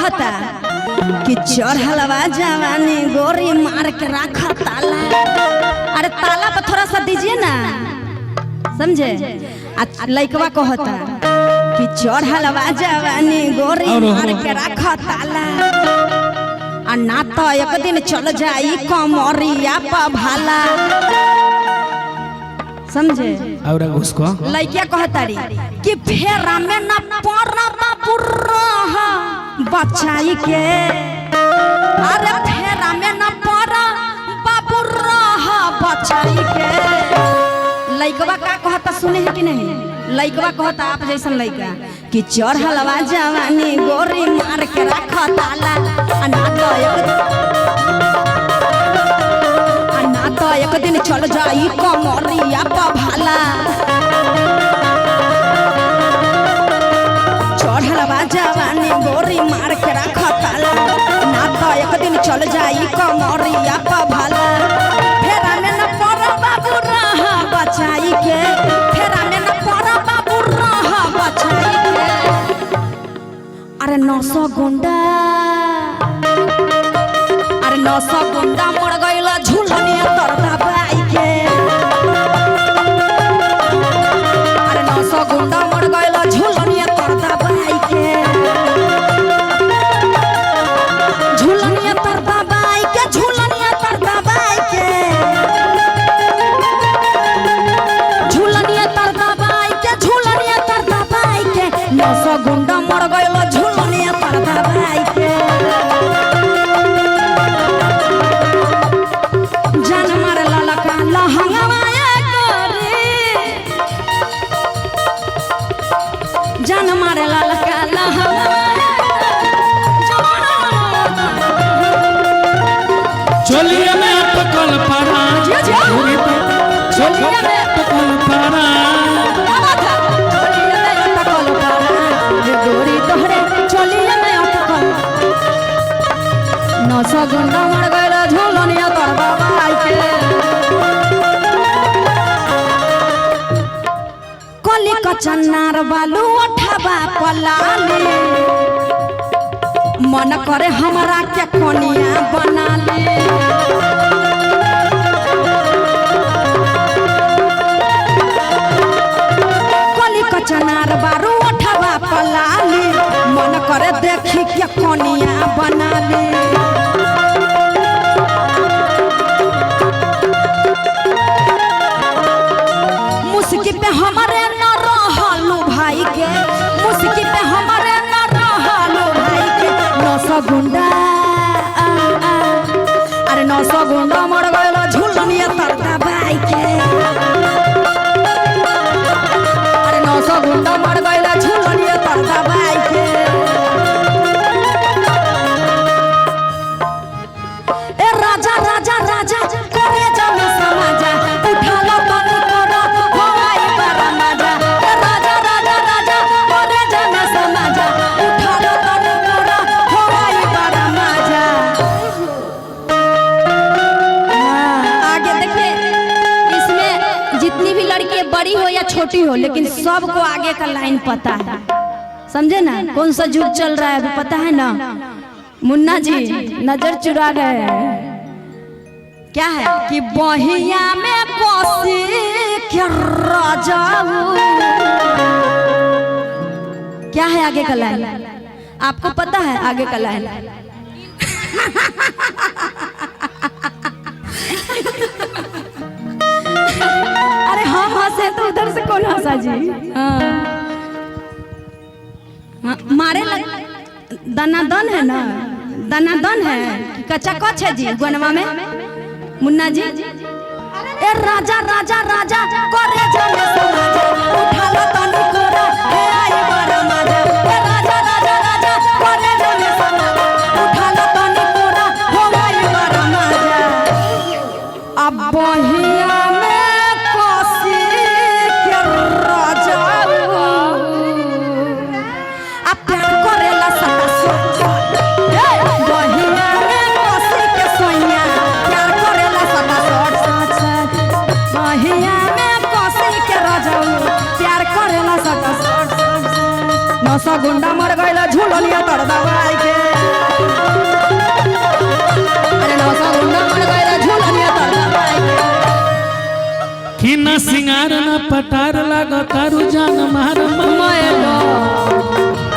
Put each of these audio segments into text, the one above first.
कहता कि चढ़लवा जवानी गोरी मार के रखा ताला। अरे ताला पर थोड़ा सा दीजिए ना, समझे। लइकवा कहता कि चढ़लवा जवानी गोरी मार के रखा ताला, ना तो एक दिन चल जाई कमरिया पर भाला, समझे। और उसको लइकिया कहतारी कि फेरा में ना पड़ा बुर्रा बचाई के। अरे फेरा में ना पड़ा बुर्रा बचाई के। लइकवा का कहता सुने है कि नहीं? लइकवा कहता आप जैसन लइका कि चढ़लवा जवानी गोरी मार के रखा ताला, ना तो एक दिन चल जाई कमरिया पर भाला। चढ़लवा जवानी गोरी मार के रखा ताला, ना तो एक दिन चल जाई कमरिया पर भाला। फेरा में न पड़ा बाबू रहा बचाई के, फेरा में न पड़ा बाबू रहा बचाई के। अरे 900 गुंडा, अरे 900 गुंडा मर गईला झूलनिया तर दबाई के। अरे 900 गुंडा मर गईला झूलनिया तर दबाई के। झूलनिया तर दबाई के, झूलनिया तर दबाई के, झूलनिया तर दबाई के, झूलनिया तर दबाई के। 900 गुंडा मर गईला झूलनिया तर दबाई के। जान मार ललका लहंगवाया गोरी, जान मार ललका लहंगवाया चलिए मैं पकल पड़ा, चलिए मैं पकल पड़ा, गोरी तोहरे चलिए मैं पकल। 900 गुंडा मर गए झूलनिया तर दबाई के। कली कचनार बालू उठावा पलाली, मन करे हमरा के कोनिया बना ले। कली कचनार बारू उठावा पलाली, मन करे देखी के कोनिया बना ले। मुस्की पे हमारे न रहलू भाई के, मुस्की पे हमारे न रहलू भाई के। 900 गुंडा, अरे 900 गुंडा मर गए झूलनिया तर दबाई के। अरे 900 गुंडा मर गए झूलनिया तर दबाई के। ए राजा राजा राजा करे जाने समाजा, उठा लो बनी करो होई बड़ा मजा। ए राजा राजा राजा करे जाने समाजा, उठा लो बनी करो होई बड़ा मजा। आगे देखिए, इसमें जितनी भी लड़की बड़ी हो या छोटी हो, लेकिन सबको आगे का लाइन पता है, समझे ना। कौन सा युग चल रहा है अभी पता है ना। मुन्ना जी नजर चुरा गए। क्या है कि बहिया में कोसी के राजाऊ। क्या है आगे का लाइन? आपको पता है आगे का लाइन? अरे हम हंसे तो उधर से कौन हंसा जी? मारे दनादन है ना, दनादन है कि कच्चा कच है जी गुनवा में। मुन्ना जी ए राजा राजा राजा करे जाने समाजा, उठा लो तनी कोरा हे आई बड़ा मजा। ए राजा राजा राजा करे जाने समाजा, उठा लो तनी कोरा हो आई बड़ा मजा। अब बहिया में कोसी के राजाऊ, अब प्यार करेला सदा सोच। बहिया में कोसी के सोइया, प्यार करेला सदा सोच। बहिया में कोसी के राजाऊ, प्यार करेला सदा खाना पटार लागो तारू जान मार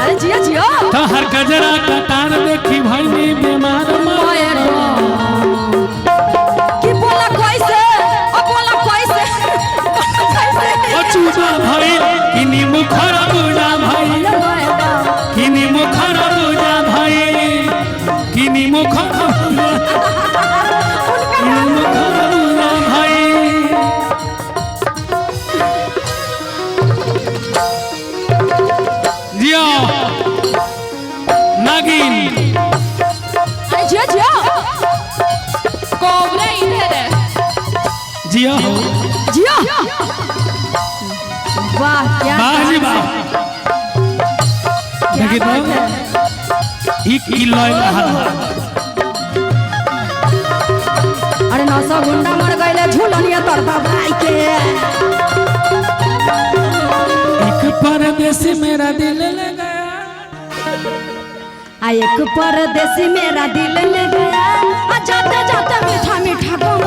अरे जिया जिया तो हर गजरा कटार देखी भाई में बीमार कि बोला कैसे ओ चूजा भाई किनी मुखर बुझा भाई किनी मुखर बुझा भाई किनी मुखर बुझा भाई जिया नागिन अरे जिया जिया कोबरा इधर है जिया हो जिया वाह क्या बाजी बा देखी तो एक किलो अरे 900 गुंडा मर गए झूलनिया तरता भाई के एक परदेसी मेरा दिल ले गया एक परदेसी मेरा दिल ले गया जाते जाते मीठा मीठा गम